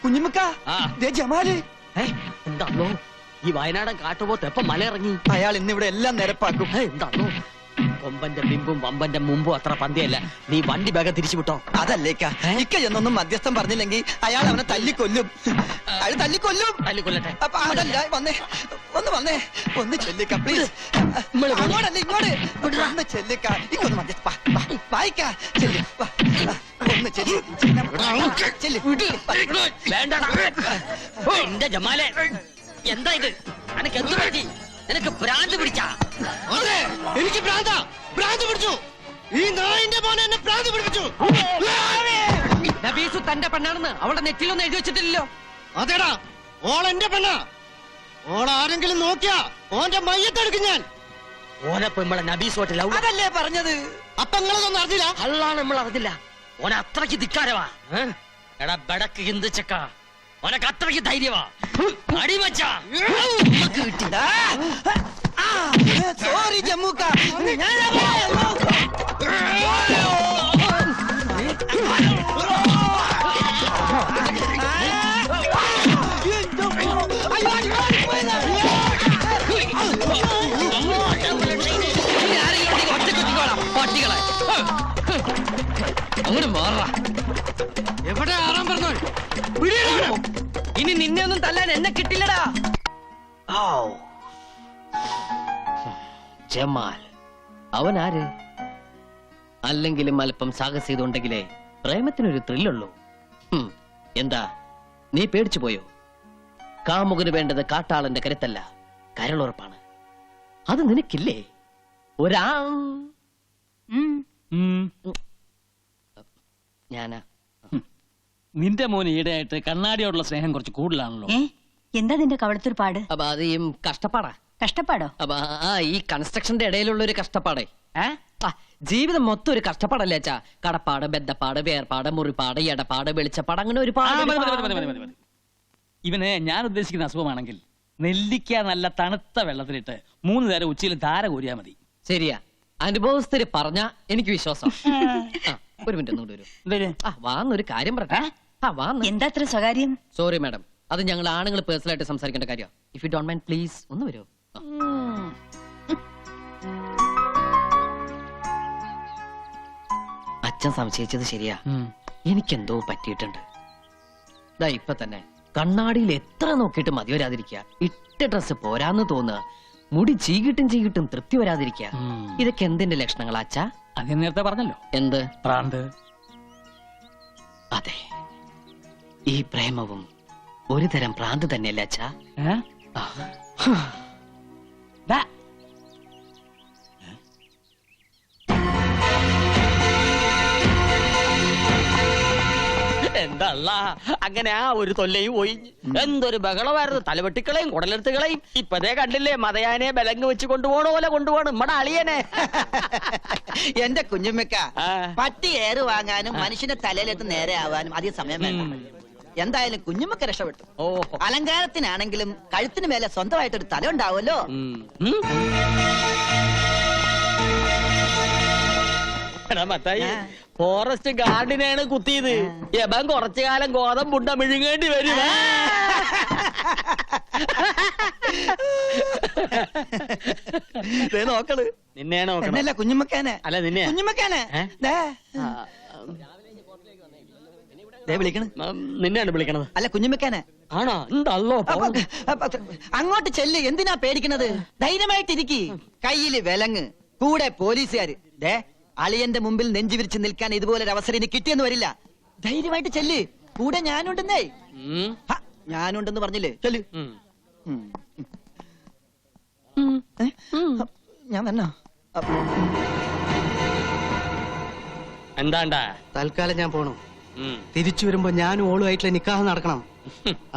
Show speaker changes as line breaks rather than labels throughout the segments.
കുഞ്ഞുമ്മക്ക ജമാല്
എന്താണോ ഈ വയനാടൻ കാട്ടുപോത്ത് എപ്പം മലയിറങ്ങി?
അയാൾ ഇന്നിവിടെ എല്ലാം നിരപ്പാക്കും.
എന്താണോ കൊമ്പന്റെ ബിമ്പും വമ്പന്റെ മുമ്പും അത്ര പന്തിയല്ല. നീ വണ്ടി വേഗം തിരിച്ചു വിട്ടോ.
അതല്ലേക്ക ഇക്ക എന്നൊന്നും മധ്യസ്ഥം പറഞ്ഞില്ലെങ്കിൽ അയാൾ അവനെ തല്ലിക്കൊല്ലും. അയാൾ തല്ലിക്കൊല്ലും.
തല്ലിക്കൊല്ലട്ടെ.
അപ്പൊ അതല്ല വന്നേ ഒന്ന് ഒന്ന് ചെല്ലിക്ക പ്ലീസ്. അങ്ങോട്ടല്ല ഇങ്ങോട്ട് ഒന്ന് ചെല്ലിക്ക. ഇക്കൊന്ന് മധ്യസ്ഥ വായിക്ക ചെല്ലി ഒന്ന് ചെല്ലി ചെല്ലി.
എന്റെ ജമാലെ എന്താ ഇത്? എനിക്ക് എന്ത് പറ്റി? നിനക്ക് ഭ്രാന്ത് പിടിച്ചാ?
എനിക്ക് ഭ്രാന്ത് പിടിച്ചു. ഈ നായിന്റെ മോനെ എന്നെ ഭ്രാന്ത് പിടിപ്പിച്ചു.
നബീസു തന്റെ പെണ്ണാണെന്ന് അവളുടെ നെറ്റിലൊന്നും എഴുതി വെച്ചിട്ടില്ലല്ലോ.
അതേടാ, ഓൾ എന്റെ പെണ്ണാ. ഓൾ ആരെങ്കിലും നോക്കിയാ ഓന്റെ മയ്യത്തെടുക്കും ഞാൻ.
ഓനപ്പൊ നമ്മളെ നബീസോട്ടില്ല.
അതല്ലേ പറഞ്ഞത്.
അപ്പൊ നിങ്ങളതൊന്നും അറിഞ്ഞില്ല?
അള്ളാണ് നമ്മൾ അറിഞ്ഞില്ല. ഓനെ അത്രയ്ക്ക് ധിക്കാരവാ. എടാ ബടക്ക് ഹിന്ദിച്ചക്ക, ഓനക്ക് അത്രയ്ക്ക് ധൈര്യവാ. അടിമച്ച
സോറി ജമ്മൂക്ക.
പട്ടികളെ അങ്ങോട്ട് മാറാ.
എവിടെ ആറാൻ പറഞ്ഞു?
ഇനി നിന്നെ ഒന്നും തല്ലാൻ എന്നെ കിട്ടില്ലടാ. ജമാൽ അവൻ ആര്? അല്ലെങ്കിലും അല്പം സാഹസികതയുണ്ടെങ്കിലേ പ്രേമത്തിനൊരു ത്രില്ലുള്ളൂ. എന്താ നീ പേടിച്ചു പോയോ? കാമുകന് വേണ്ടത് കാട്ടാളന്റെ കരുത്തല്ല, കരളുറപ്പാണ്. അത് നിനക്കില്ലേ? ഞാനാ.
നിന്റെ മോന് ഈടെയായിട്ട് കണ്ണാടിയോടുള്ള സ്നേഹം കുറച്ച് കൂടുതലാണല്ലോ.
എന്താ നിന്റെ കവളത്തൊരു പാട്?
അപ്പൊ അത് ഈ കഷ്ടപ്പാടാ.
കഷ്ടപ്പാടോ?
അപ്പൊ ഈ കൺസ്ട്രക്ഷന്റെ ഇടയിലുള്ള ഒരു കഷ്ടപ്പാടേ. ജീവിതം മൊത്തം ഒരു കഷ്ടപ്പാടല്ലേ അച്ഛാ? കടപ്പാട്, ബദ്ധപ്പാട്, വേർപാട്, മുറിപ്പാട്, എടപ്പാട്, വെളിച്ചപ്പാട്, അങ്ങനെ ഒരു പാട്.
ഇവന് ഞാൻ ഉദ്ദേശിക്കുന്ന അസുഖമാണെങ്കിൽ നെല്ലിക്ക നല്ല തണുത്ത വെള്ളത്തിലിട്ട് 3 നേരം ഉച്ചയിൽ ധാര കോരിയാ മതി.
ശരിയാ, അനുഭവസ്ഥര് പറഞ്ഞ എനിക്ക് വിശ്വാസം. ഒരു മിനിറ്റ് ഒന്നുകൂടി വരും. വാന്നൊരു കാര്യം പറട്ടെ.
എന്താ അത്ര സ്വകാര്യം?
സോറി മാഡം, അത് ഞങ്ങൾ ആണുങ്ങൾ പേഴ്സണൽ ആയിട്ട് സംസാരിക്കേണ്ട കാര്യം. If you don't mind please ഒന്ന് വരുമോ? അച്ഛൻ സംശയിച്ചത് ശരിയാ. എനിക്കെന്തോ പറ്റിയിട്ടുണ്ട്. ഇപ്പൊ തന്നെ കണ്ണാടിയിൽ എത്ര നോക്കിയിട്ട് മതി വരാതിരിക്കുക. ഇട്ട ഡ്രസ് പോരാന്ന് തോന്നുക. മുടി ചീകിട്ടും തൃപ്തി വരാതിരിക്കുക. ഇതൊക്കെ എന്തിന്റെ ലക്ഷണങ്ങളാ അച്ഛാ?
അത് നേരത്തെ പറഞ്ഞല്ലോ.
എന്ത്
ഭ്രാന്ത്?
അതെ, ഈ പ്രേമവും ഒരു തരം ഭ്രാന്ത് തന്നെയല്ലേ അച്ഛാ?
എന്തല്ല അങ്ങനെ ആ ഒരു തൊല്ലയും പോയി. എന്തൊരു ബഹളമായിരുന്നു. തലവെട്ടിക്കളയും കുടലെടുത്തുകളയും. ഇപ്പതേ കണ്ടില്ലേ, മതയാനെ ബലങ്ങ് വെച്ച് കൊണ്ടുപോകണ പോലെ കൊണ്ടുപോകണം നമ്മുടെ അളിയനെ.
എന്റെ കുഞ്ഞുമ്മക്ക, പട്ടി ഏറ് വാങ്ങാനും മനുഷ്യന്റെ തലയിലെത്ത് നേരെ ആവാനും അധികം സമയം വേണം. എന്തായാലും കുഞ്ഞുമ്മക്ക രക്ഷപ്പെട്ടു. അലങ്കാരത്തിനാണെങ്കിലും കഴുത്തിന് മേലെ സ്വന്തമായിട്ടൊരു തല ഉണ്ടാവുമല്ലോ.
ഫോറസ്റ്റ് ഗാർഡിനെയാണ് കുത്തിയത്. യബൻ കുറച്ചു കാലം ഗോതമ്പുണ്ട മിഴുങ്ങേണ്ടി വരും.
നോക്കള്
നിന്നെ നോക്കണല്ല,
കുഞ്ഞുമ്മക്കാനെ.
അല്ല നിന്നെ.
കുഞ്ഞുമ്മക്കാനെ
നിന്നെയാണ് വിളിക്കണത്.
അല്ല കുഞ്ഞുമ്മക്കാനെ
ആണോ? എന്തല്ലോ
അങ്ങോട്ട് ചെല്ല്. എന്തിനാ പേടിക്കണത്? ധൈര്യമായിട്ടിരിക്കി. കയ്യില് വിലങ്ങ്, കൂടെ പോലീസുകാര്. അളിയന്റെ മുമ്പിൽ നെഞ്ചു വിരിച്ച് നിൽക്കാൻ ഇതുപോലെ ഒരു അവസരം ഇനി കിട്ടിയെന്ന് വരില്ല. ധൈര്യമായിട്ട് ചെല്ല്. കൂടെ ഞാനുണ്ടെന്നേ. ഞാനുണ്ടെന്ന് പറഞ്ഞില്ലേ? ചെല്ല്. ഞാൻ വന്നോ?
എന്താണ്ടാ?
തൽക്കാലം ഞാൻ പോണു. തിരിച്ചു വരുമ്പോ ഞാനും ഓളുമായിട്ടുള്ള നിക്കാഹ് നടക്കണം.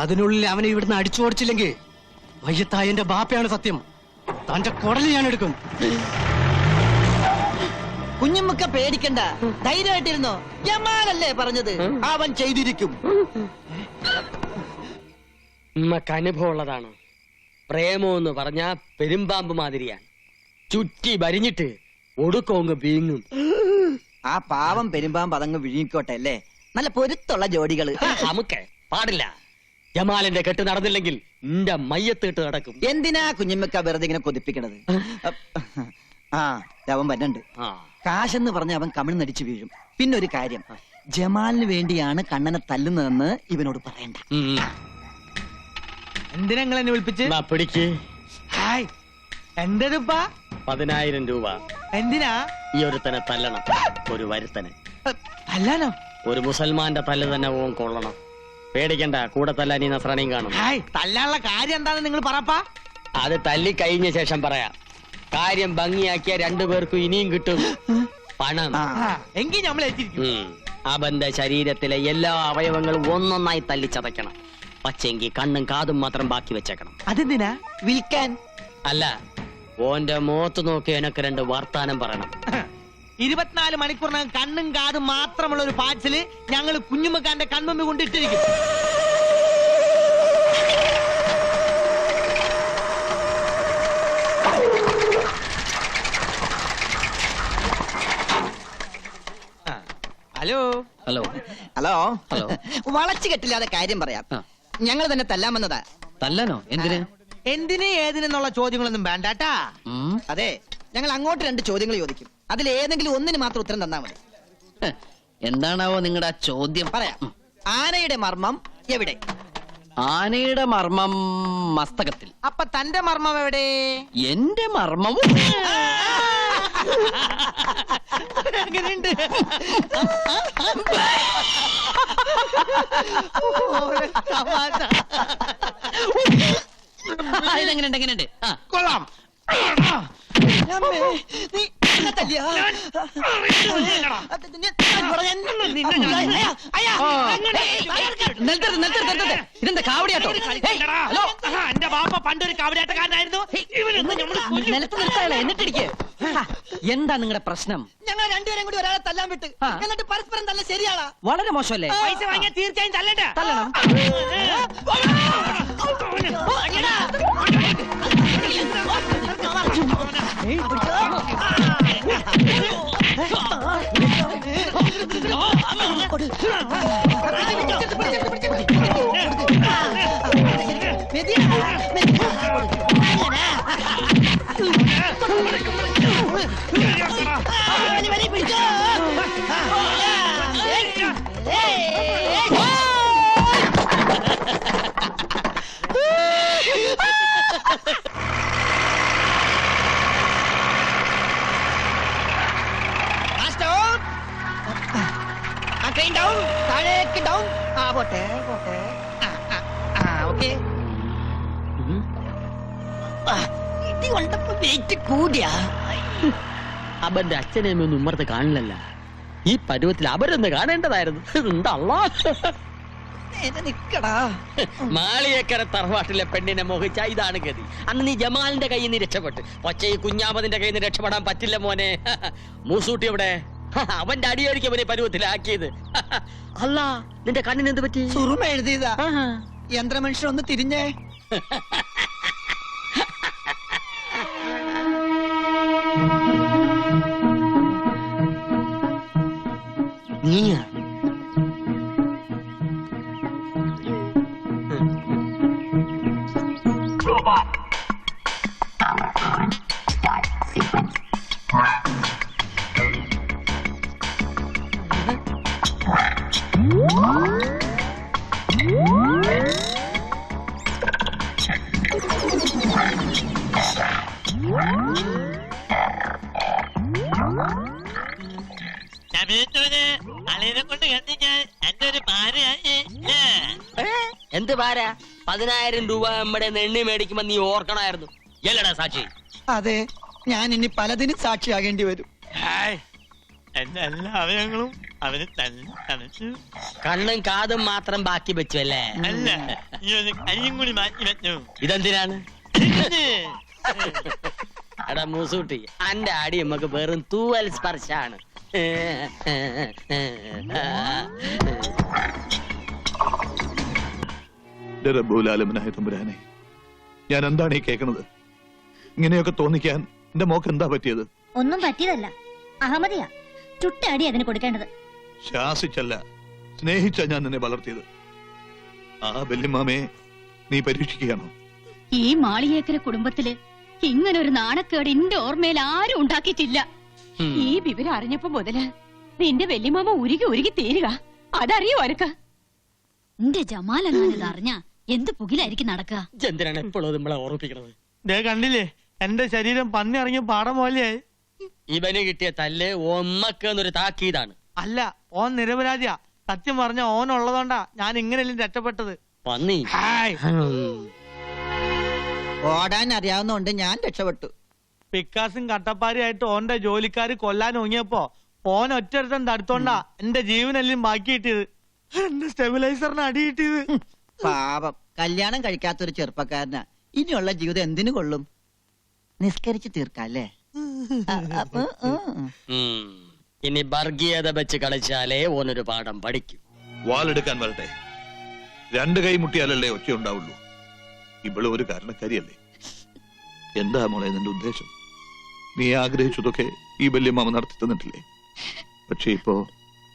അതിനുള്ളിൽ അവനെ ഇവിടുന്ന് അടിച്ചോടിച്ചില്ലെങ്കിൽ വയ്യത്തായ എന്റെ ബാപ്പയാണ് സത്യം. തന്റെ കുടല് ഞാൻ എടുക്കും.
കുഞ്ഞുമ്മക്ക പേടിക്കണ്ട, ധൈര്യമായിട്ടിരുന്നോ. ജമാലല്ലേ പറഞ്ഞത്, അവൻ ചെയ്തിരിക്കും.
നമുക്ക് അനുഭവമുള്ളതാണ്. പ്രേമോന്ന് പറഞ്ഞാ പെരുമ്പാമ്പ് മാതിരിയാണ്. ചുറ്റി വരിഞ്ഞിട്ട് ഒടുക്കോങ്ങ് വീങ്ങും.
ആ പാവം പെരുമ്പാമ്പ് അതങ്ങ് വിഴുങ്ങിക്കോട്ടെ അല്ലേ. നല്ല പൊരുത്തുള്ള ജോഡികള്.
നമുക്ക് പാടില്ല. ജമാലിന്റെ കെട്ട് നടന്നില്ലെങ്കിൽ നിന്റെ മയ്യത്ത് കെട്ട് നടക്കും.
എന്തിനാ കുഞ്ഞമ്മക്ക വെറുതെ ഇങ്ങനെ കൊതിപ്പിക്കണത്? ആ അവൻ വരണ്ട്.
ആ.
കാശെന്ന് പറഞ്ഞ അവൻ കമിഴ്ന്നടിച്ചു വീഴും. പിന്നെ ഒരു കാര്യം, ജമാലിന് വേണ്ടിയാണ് കണ്ണനെ തല്ലുന്നതെന്ന് ഇവനോട് പറയണ്ട.
എന്തിനാ നിങ്ങൾ എന്നെ വിളിപ്പിച്ച്?
എന്നാ പിടിക്ക്.
ഹായ്, എന്തപ്പാ?
10,000 രൂപ.
എന്തിനാ?
ഈ ഒരുത്തനെ തല്ലണം. ഒരു വരുത്തനെ.
അല്ലാനോ?
ഒരു മുസൽമാന്റെ തല്ല് തന്നെ ഓൻ കൊള്ളണം. പേടിക്കണ്ട, കൂടെ തല്ലാൻ ഈ നസ്രാണിയും കാണും.
ഹായ്, തല്ലാനുള്ള കാര്യം എന്താണെന്ന് നിങ്ങൾ പറപ്പാ.
അത് തല്ലി കഴിഞ്ഞ ശേഷം പറയാം. കാര്യം ഭംഗിയാക്കിയ 2 പേർക്കും ഇനിയും കിട്ടും പണം.
എങ്കിൽ നമ്മൾ എത്തിയിരിക്കും.
അവന്റെ ശരീരത്തിലെ എല്ലാ അവയവങ്ങളും ഒന്നൊന്നായി തല്ലിച്ചതയ്ക്കണം. പക്ഷെങ്കിൽ കണ്ണും കാതും മാത്രം ബാക്കി വെച്ചേക്കണം.
അതെന്തിനാ?
വിൽക്കാൻ.
അല്ല, ഓന്റെ മുഖത്ത് നോക്കി എനക്ക് 2 വർത്താനം പറയണം.
24 മണിക്കൂറിനകം കണ്ണും കാതും മാത്രമുള്ള ഒരു പാഴ്സല് ഞങ്ങൾ കുഞ്ഞുമ്മക്കാന്റെ കൺമുമ്പിൽ കൊണ്ടിട്ടിരിക്കും. Hello
hello
hello
hello.
വളച്ചു കെട്ടില്ലാതെ കാര്യം പറയാം.
ആ.
ഞങ്ങൾ തന്നെ തല്ലാമെന്നതാ.
തല്ലാനോ? എന്തിന്?
എന്തിന് ഏതിനെന്നുള്ള ചോദ്യങ്ങളൊന്നും വേണ്ടാട്ടാ.
ഉം.
അതെ, ഞങ്ങൾ അങ്ങോട്ട് 2 ചോദ്യങ്ങൾ ചോദിക്കും. അതിൽ ഏതെങ്കിലും ഒന്നിന് മാത്രം ഉത്തരം തന്നാ മതി.
ഹ്, എന്താണാവോ നിങ്ങളുടെ ആ ചോദ്യം?
പറയാം. ആനയുടെ മർമ്മം എവിടെ?
ആനയുടെ മർമ്മം മസ്തകത്തിൽ.
അപ്പൊ തന്റെ മർമ്മം എവിടെ?
എന്റെ മർമ്മവും
അങ്ങനെയുണ്ട്.
ഇതെങ്ങനെയുണ്ട്? എങ്ങനെയുണ്ട്? ആ,
കൊള്ളാം.
അമ്മേ, നീ എന്നെ തല്ലിയോ?
നിർത്തരുത്, നിർത്തരുത്, നിർത്തരുത്. ഇതെന്താ കാവടിയാട്ടോ? Hey, hello.
എന്റെ ബാപ്പ പണ്ടൊരു കാവടിയാട്ടക്കാരനായിരുന്നു.
നിലത്ത് നിർത്താളെ, എന്നിട്ടിരിക്കെ. എന്താ നിങ്ങളുടെ പ്രശ്നം?
ഞങ്ങൾ 2 പേരും കൂടി ഒരാളെ തല്ലാൻ വിട്ട്,
ആ.
എന്നിട്ട് പരസ്പരം തല്ല ശരിയാണോ?
വളരെ മോശമല്ലേ?
പൈസ വാങ്ങിയാൽ തീർച്ചയായും തല്ലണ്ട.
തല്ലണം.
താഴേക്ക് ഡൗൺ. ആ പോട്ടെ പോട്ടെ. ഓക്കെ. ഇടി കൊണ്ടപ്പോ വെയിറ്റ് കൂടിയാ.
അവന്റെ അച്ഛനെയൊന്നും ഉമ്മർത്ത് കാണില്ലല്ല. ഈ പരുവത്തിൽ അവരൊന്ന് കാണേണ്ടതായിരുന്നു. എന്താ
നിക്കടാ.
മാളിയേക്കര തറവാട്ടിലെ പെണ്ണിനെ മോഹിച്ച ഇതാണ് ഗതി. അന്ന് നീ ജമാലിന്റെ കയ്യിൽ നിന്ന് രക്ഷപ്പെട്ട്, പക്ഷേ ഈ കുഞ്ഞാമതിന്റെ കയ്യിൽ നിന്ന് രക്ഷപ്പെടാൻ പറ്റില്ല മോനെ. മൂസൂട്ടി എവിടെ? അവന്റെ അടിയായിരിക്കും അവനെ പരുവത്തിലാക്കിയത്. അല്ല, നിന്റെ കണ്ണിന് എന്ത് പറ്റി?
സുറുമ എഴുതിയതാ. യന്ത്രമനുഷ്യൻ ഒന്ന് തിരിഞ്ഞേ.
നീയാ? എന്ത് പാര? 10,000 രൂപ നമ്മുടെ എണ്ണി മേടിക്കുമ്പോ നീ ഓർക്കണമായിരുന്നു. എല്ലടാ സാക്ഷി?
അതെ, ഞാൻ ഇനി പലതിനും സാക്ഷിയാകേണ്ടി വരും.
എന്റെ എല്ലാ അവയവങ്ങളും അവന് തന്നെ തണച്ചു.
കണ്ണും കാതും മാത്രം ബാക്കി വെച്ചു അല്ലേ?
അല്ല, ഈ ഒരു കയ്യും കൂടി മാറ്റി വെച്ചു.
ഇതെന്തിനാണ്? എടാ മൂസൂട്ടി, അന്റെ അടി നമുക്ക് വെറും തൂവൽ സ്പർശാണ്.
റബ്ബുലാലമനായ തമ്പുരാനെ, ഞാൻ എന്താണ് ഈ കേൾക്കുന്നത്? ഇങ്ങനെയൊക്കെ തോന്നിക്കാൻ എന്റെ മോക്ക് എന്താ പറ്റിയത്?
ഒന്നും പറ്റിയതല്ല, അഹമ്മദിയാ ചുട്ട അടി അതിന് കൊടുക്കേണ്ടത്.
ശാസിച്ചല്ല, സ്നേഹിച്ച ഞാൻ നിന്നെ വളർത്തിയത്. ആ വല്യമ്മാമയെ നീ പരീക്ഷിക്കുകയാണോ?
ഈ മാളിയേക്കര കുടുംബത്തില് ഇങ്ങനൊരു നാണക്കേട് എന്റെ ഓർമ്മയിൽ ആരും ഉണ്ടാക്കിയിട്ടില്ല. ഈ വിവരം അറിഞ്ഞപ്പോ മുതല് നിന്റെ വല്യമാമ ഉരുകി ഉരുകി തീരുക. അതറിയോ അനക്ക്?
എന്റെ ജമാൽ എങ്ങനെ ഇത് അറിഞ്ഞ എന്ത് പുകിലായിരിക്കും നടക്കുക?
എന്തിനാണ് എപ്പോഴും നമ്മളെ ഓർമ്മിപ്പിക്കണത്?
ദേ കണ്ടില്ലേ, എന്റെ ശരീരം പന്നി ഇറങ്ങിയ പാടം പോലെയായി.
ഇവന് കിട്ടിയ തല്ല് ഒമ്മക്ക് എന്നൊരു താക്കീതാണ്.
അല്ല, ഓൻ നിരപരാധിയാ. സത്യം പറഞ്ഞ ഓൻ ഉള്ളതുകൊണ്ടാ ഞാൻ ഇങ്ങനെയല്ലേ രക്ഷപ്പെട്ടത്.
പന്നി.
ഹായ്.
ഓടാൻ അറിയാവുന്നോണ്ട് ഞാൻ രക്ഷപ്പെട്ടു.
പിക്കാസും കട്ടപ്പാരിയായിട്ട് ഓന്റെ ജോലിക്കാര് കൊല്ലാൻ ഒങ്ങിയപ്പോ ഓൻ ഒറ്റൊരുത്തൻ തടുത്തോണ്ടാ എന്റെ ജീവനെല്ലാം ബാക്കി കിട്ടിയത്. എന്റെ സ്റ്റെബിലൈസറിന് അടി കിട്ടിയത്.
പാപം, കല്യാണം കഴിക്കാത്തൊരു ചെറുപ്പക്കാരനാ. ഇനിയുള്ള ജീവിതം എന്തിനു കൊള്ളും? നിസ്കരിച്ച് തീർക്കല്ലേ?
ഇനി വർഗീയത വെച്ച് കളിച്ചാലേ ഓനൊരു പാഠം പഠിക്കും.
വാളെടുക്കാൻ വരട്ടെ. 2 കൈ മുട്ടിയാലല്ലേ ഒച്ച ഉണ്ടാവുള്ളൂ. ഇവളും ഒരു കാരണക്കാരിയല്ലേ? എന്താ മോളെ നിന്റെ ഉദ്ദേശം? നീ ആഗ്രഹിച്ചതൊക്കെ ഈ വല്യമ്മാമ നടത്തി തന്നിട്ടില്ലേ? പക്ഷെ ഇപ്പോ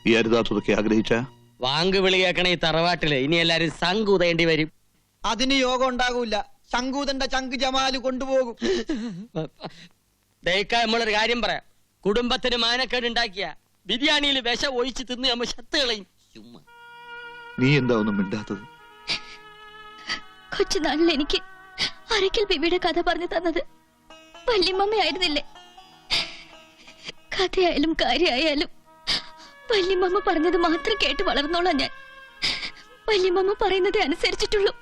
ഈ അരുതാത്തതൊക്കെ ആഗ്രഹിച്ച
വാങ്ക് വിളി കേൾക്കണ ഈ തറവാട്ടില് ഇനി എല്ലാരും സംകൂതേണ്ടി വരും.
അതിന് യോഗം ഉണ്ടാകൂല. ശങ്കൂതന്റെ ചങ്ക് ജമാല് കൊണ്ടുപോകും.
ദയക്കാ നമ്മളൊരു കാര്യം പറയാം. കുടുംബത്തിന് മാനക്കേട് ഉണ്ടാക്കിയ ബിരിയാണിയിൽ വിഷം ഒഴിച്ച് തിന്ന് നമ്മൾ ശത്ത് കളയും. ചുമ്മാ
നീ എന്താ ഒന്നും മിണ്ടാത്തത്?
കൊച്ചുനാളിൽ എനിക്ക് അരക്കൽ ബിബിയുടെ കഥ പറഞ്ഞു തന്നത് വല്യമ്മയായിരുന്നില്ലേ? കഥയായാലും കാര്യമായാലും വല്യമ്മ പറഞ്ഞത് മാത്രം കേട്ട് വളർന്നോളാം ഞാൻ. വല്യമ്മ പറയുന്നതേ അനുസരിച്ചിട്ടുള്ളൂ.